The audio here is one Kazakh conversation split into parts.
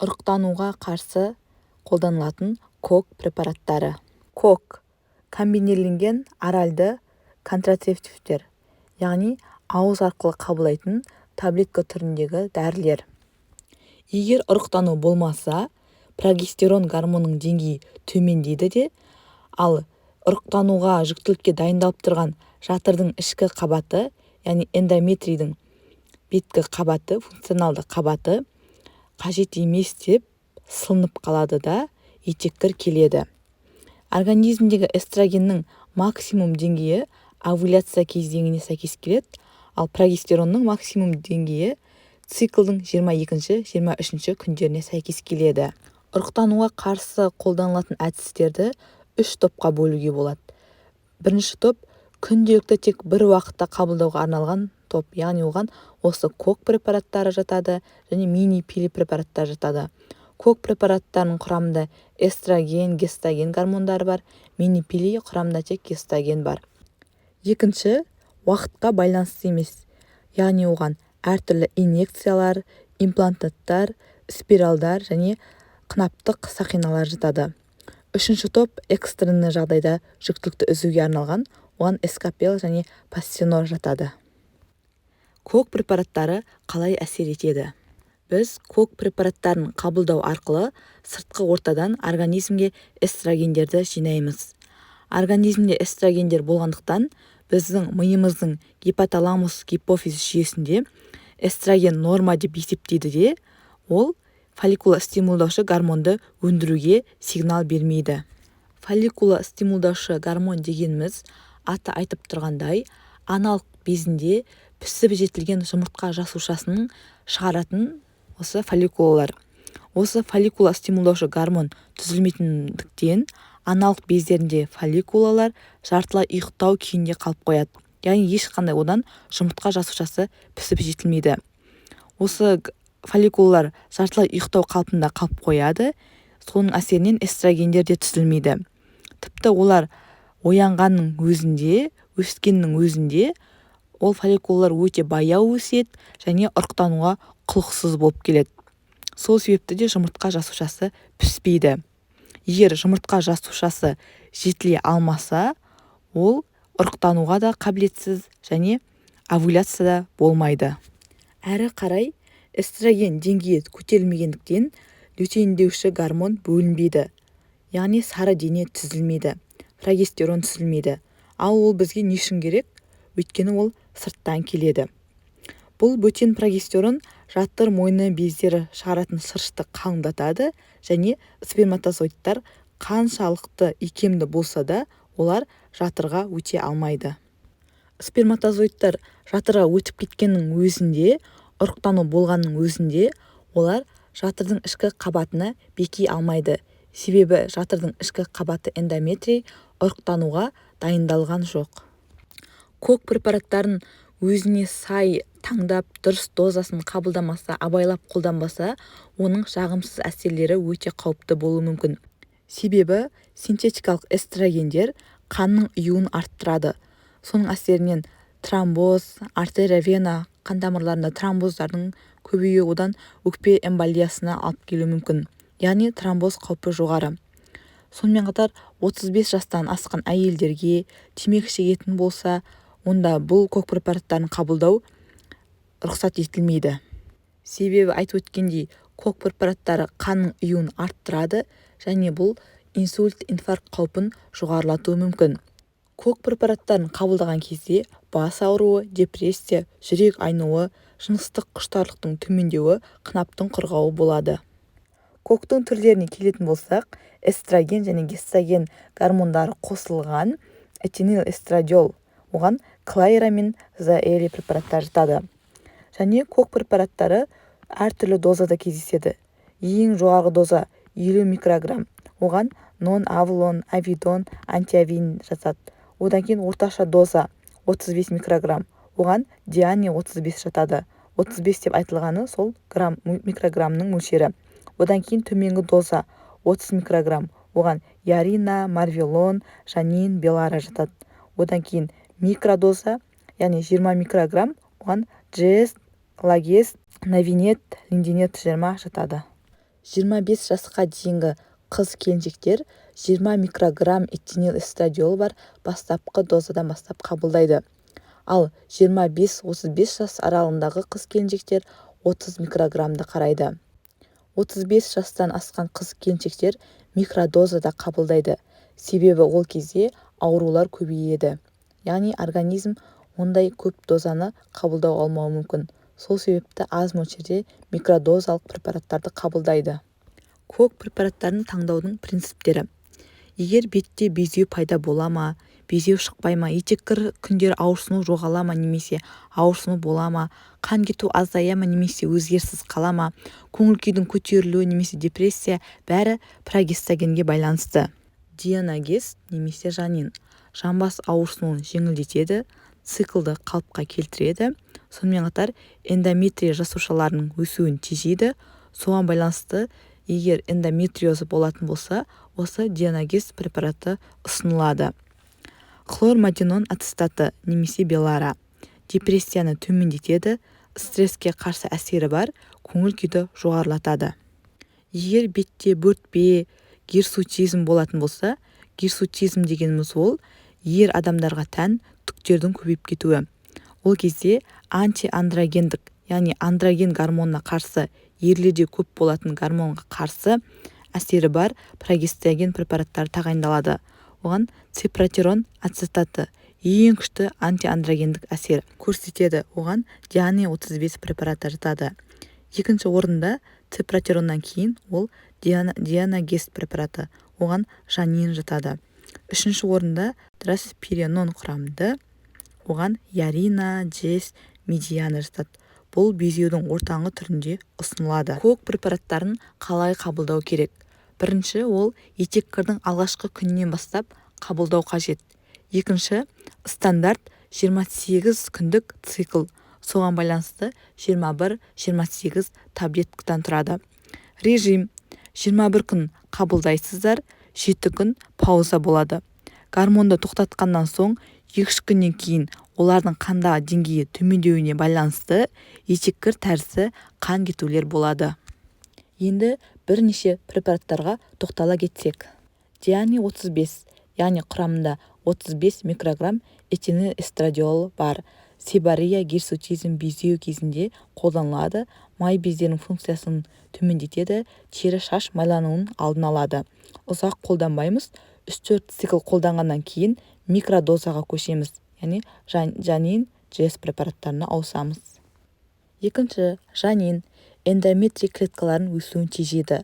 Ұрықтануға қарсы қолданылатын кок препараттары. Кок – комбинирленген оральды контрацептивтер, яғни ауыз арқылы қабылдайтын таблетка түріндегі дәрілер. Егер ұрықтану болмаса, прогестерон гормонының деңгейі төмендейді де, ал ұрықтануға жүктілікке дайындалып тұрған жатырдың ішкі қабаты, яғни эндометрийдің беткі қабаты, функционалды қабаты қажет емес деп сылынып қалады да етеккір келеді. Организмдегі эстрогеннің максимум деңгейі овуляция кезеңіне сәйкес келеді, ал прогестеронның максимум деңгейі циклдың 22-23 күндеріне сәйкес келеді. Ұрықтануға қарсы қолданылатын әдістерді 3 топқа бөлуге болады. Бірінші топ күнделікті тек бір уақытта қабылдауға арналған топ, яғни оған осы кок препараттары жатады және мини-пили препараттар жатады. Кок препараттарының құрамында эстроген, гестаген гормондары бар, мини-пили құрамында тек гестаген бар. Екінші, уақытқа байланысты емес, яғни оған әртүрлі инъекциялар, имплантаттар, спиралдар және қынаптық сақиналар жатады. Үшінші топ экстренный жағдайда жүктілікті үзуге арналған, оған эскапел және пастенор жатады. Кок препараттары қалай әсер етеді? Біз кок препараттарын қабылдау арқылы сыртқы ортадан организмге эстрогендерді жинаймыз. Организмде эстрогендер болғандықтан біздің миымыздың гипоталамус-гипофиз жүйесінде эстроген норма деп есептейді де, ол фолликулостимулдаушы гормонды өндіруге сигнал бермейді. Фолликулостимулдаушы гормон дегеніміз аты айтып тұрғандай, аналық безінде пісіп жетілген жұмыртқа жасушасының шығаратын осы фолликулалар. Осы фолликулостимулдаушы гормон түзілмейтіндіктен аналық бездерінде фолликулалар жартылай ұйықтау күйінде қалып қояды. Яғни ешқандай одан жұмыртқа жасушасы пісіп жетілмейді. Осы фолликулалар жартылай ұйықтау қалпында қалып қояды, соның әсерінен эстрогендер де түзілмейді. Тіпті олар оянғанның өзінде, өскеннің өзінде ол фолликулалар өте баяу өседі және ұрықтануға құлықсыз болып келеді. Сол себепті де жұмыртқа жасушасы піспейді. Егер жұмыртқа жасушасы жетіле алмаса, ол ұрықтануға да қабілетсіз және овуляцияда болмайды. Әрі қарай эстроген деңгейі көтерілмегендіктен лютеиндеуші гормон бөлінбейді, яғни сары дене түзілмейді, прогестерон түзілмейді. Ал ол бізге не үшін керек? Өйткені ол сырттан келеді. Бұл бөтен прогестерон жатыр мойны бездері шығаратын шырышты қалыңдатады және сперматозоидтар қаншалықты икемді болса да, олар жатырға өте алмайды. Сперматозоидтар жатырға өтіп кеткеннің өзінде, ұрықтану болғанның өзінде, олар жатырдың ішкі қабатына беки алмайды. Себебі жатырдың ішкі қабаты эндометрий ұрықтануға дайындалған жоқ. Кок препараттарын өзіне сай таңдап, дұрыс дозасын қабылдамаса, абайлап қолданбаса, оның жағымсыз әсерлері өте қауіпті болуы мүмкін. Себебі синтетикалық эстрогендер қанның ұюын арттырады. Соның әсерінен тромбоз, артерия, вена, қан тамырларында тромбоздардың көбеюі одан өкпе эмболиясына алып келуі мүмкін. Яғни тромбоз қаупі жоғары. Сонымен қатар 35 жастан асқан әйелдерге темекі шегетін болса, онда бұл кок препараттарын қабылдау рұқсат етілмейді. Себебі айтып өткендей, кок препараттары қанның ұюын арттырады және бұл инсульт, инфаркт қаупін жоғарылатуы мүмкін. Кок препараттарын қабылдаған кезде бас ауруы, депрессия, жүрек айнуы, жыныстық құштарлықтың төмендеуі, қынаптың құрғауы болады. Коктың түрлеріне келетін болсақ, эстроген және гестаген гормондары қосылған этинилэстрадиол, оған клайра мен заэри препараттар жатады. Және кок препараттары әртүрлі дозада кездеседі. Ең жоғарғы доза 50 микрограмм, оған нон-авлон, авидон, антиавин жатады. Одан кейін орташа доза 35 микрограмм, оған диани 35 жатады. 35 деп айтылғаны сол микрограммның мөлшері. Одан кейін төменгі доза 30 микрограмм, оған ярина, марвелон, жанин, белара жатады. Одан кейін микродоза, яғни 20 микрограмм, оған джез, лагез, навинет, линдинет 20 жатады. 25 жасқа дейінгі қыз-келіншектер 20 микрограмм этинил эстрадиол бар бастапқы дозадан бастап қабылдайды. Ал 25-35 жас аралығындағы қыз-келіншектер 30 микрограммды қарайды. 35 жастан асқан қыз-келіншектер микродозада қабылдайды. Себебі ол кезде аурулар көбейеді. Яғни организм ондай көп дозаны қабылдау алмауы мүмкін. Сол себепті аз мөлшерде микродозалық препараттарды қабылдайды. Кок препараттарын таңдаудың принциптері. Егер бетте безеу пайда бола ма, безеу шықпай ма, етеккір күндері ауырсыну жоғала ма немесе ауырсыну бола ма, қан кету азая ма немесе өзгеріссіз қала ма, көңіл-күйдің көтерілуі немесе депрессия бәрі прогестагенге байланысты. Дианагез немесе жанин жамбас ауырсынуын жеңілдетеді, циклды қалыпқа келтіреді, сонымен қатар эндометрия жасушаларының өсуін тежейді. Соған байланысты егер эндометриозы болатын болса, осы дианагез препараты ұсынылады. Хлормадинон ацетаты немесе белара депрессияны төмендетеді, стресске қарсы әсері бар, көңіл-күйді жоғарылатады. Егер бетте бөртпе, гирсутизм болатын болса, гирсутизм дегеніміз ол ер адамдарға тән түктердің көбейіп кетуі. Ол кезде антиандрогендік, яғни андроген гормонына қарсы, ерлерде көп болатын гормонға қарсы әсері бар прогестаген препараттары тағайындалады. Оған ципратерон ацетаты ең күшті антиандрогендік әсер көрсетеді. Оған диане 35 препараты жатады. Екінші орында ципратероннан кейін ол дианагез препараты, оған жанин жатады. Үшінші орында дроспиренон құрамды, оған ярина, джес, медиана жатады. Бұл безеудің ортаңғы түрінде ұсынылады. Кок препараттарын қалай қабылдау керек? Бірінші, ол етеккірдің алғашқы күнінен бастап қабылдау қажет. Екінші, стандарт 28 күндік цикл. Соған байланысты 21-28 таблеткадан тұрады. Режим: 21 күн қабылдайсыздар, 7 күн пауза болады. Гормонды тоқтатқаннан соң 2 күннен кейін олардың қандағы деңгейі төмендеуіне байланысты етеккір тәрізді қан кетулер болады. Енді бірнеше препараттарға тоқтала кетсек. Диане 35, яғни құрамында 35 микрограмм этинил эстрадиол бар. Сибария гирсутизм безеу кезінде қолданылады, май бездерінің функциясын төмендетеді, тері шаш майлануын алдын алады. Ұзақ қолданбаймыз, 3-4 цикл қолданғаннан кейін микродозаға көшеміз, яғни жанин, джес препараттарына ауысамыз. Екінші, жанин эндометрий клеткаларын өсуін тежейді.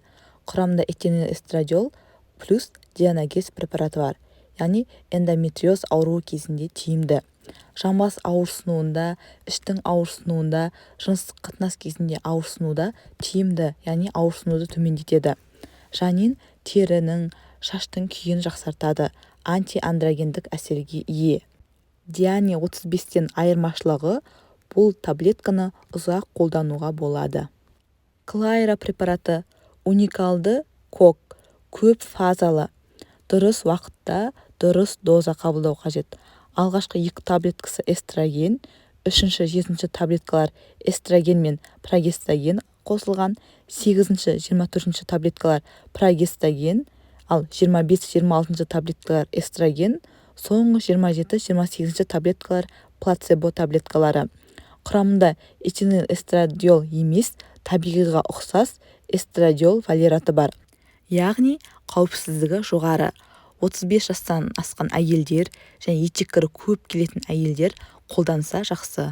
Құрамында этинил эстрадиол плюс дианагез препараты бар, яғни эндометриоз ауруы кезінде тиімді. Жамбас ауырсынуында, іштің ауырсынуында, жыныстық қатынас кезінде ауырсынуда тиімді, яғни ауырсынуды төмендетеді. Жанин терінің, шаштың күйін жақсартады, антиандрогендік әсерге ие. Диане 35-тен айырмашылығы, бұл таблетканы ұзақ қолдануға болады. Клайра препараты уникалды кок, көп фазалы, дұрыс уақытта дұрыс доза қабылдау қажет. Алғашқы 2 таблеткасы эстроген, 3-7 таблеткалар эстроген мен прогестаген қосылған, 8-24 таблеткалар прогестаген, ал 25-26 таблеткалар эстроген, соңғы 27-28 таблеткалар плацебо таблеткалары. Құрамында этинил эстрадиол емес, табиғиға ұқсас эстрадиол валераты бар. Яғни қауіпсіздігі жоғары. 35 жастан асқан әйелдер және етеккірі көп келетін әйелдер қолданса жақсы.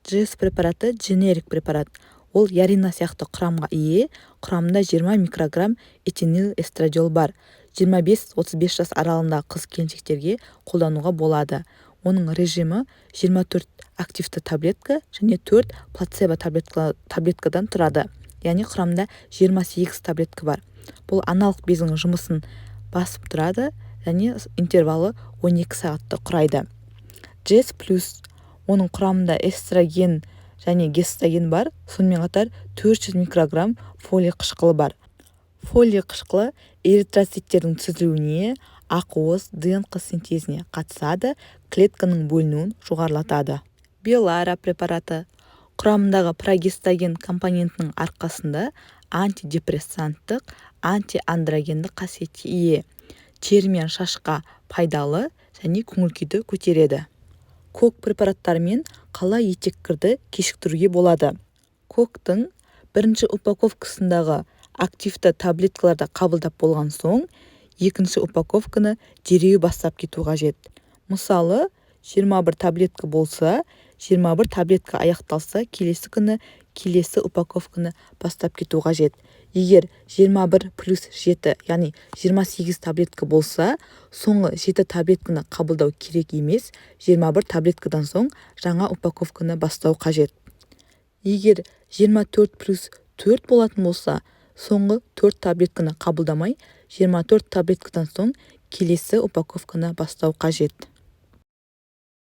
Джес препараты дженерик препарат. Ол ярина сияқты құрамға ие, құрамында 20 микрограмм этинил эстрадиол бар. 25-35 жас аралығындағы қыз-келіншектерге қолдануға болады. Оның режимі 24 активті таблетка және 4 плацебо таблеткадан тұрады. Яғни құрамында 28 таблетка бар. Бұл аналық безінің жұмысын басып тұрады және интервалы 12 сағатты құрайды. Джес плюс, оның құрамында эстроген және гестаген бар, сонымен қатар 400 микрограмм фолий қышқылы бар. Фолий қышқылы эритроциттердің түзілуіне, ақуыз, ДНК синтезіне қатысады, клетканың бөлінуін жоғарылатады. Белара препараты құрамындағы прогестаген компонентінің арқасында антидепрессанттық, антиандрогендік қасиетке ие. Тері мен шашқа пайдалы және көңіл-күйді көтереді. Кок препараттарымен қалай етеккірді кешіктіруге болады? Коктың бірінші упаковкасындағы активті таблеткаларды қабылдап болған соң, екінші упаковканы дереу бастап кету қажет. Мысалы, 21 таблетка болса, 21 таблетка аяқталса, келесі күні келесі упаковканы бастап кету қажет. Егер 21 плюс 7, яғни 28 таблетка болса, соңғы 7 таблетканы қабылдау керек емес, 21 таблеткадан соң жаңа упаковканы бастау қажет. Егер 24 плюс 4 болатын болса, соңғы 4 таблетканы қабылдамай, 24 таблеткадан соң келесі упаковканы бастау қажет.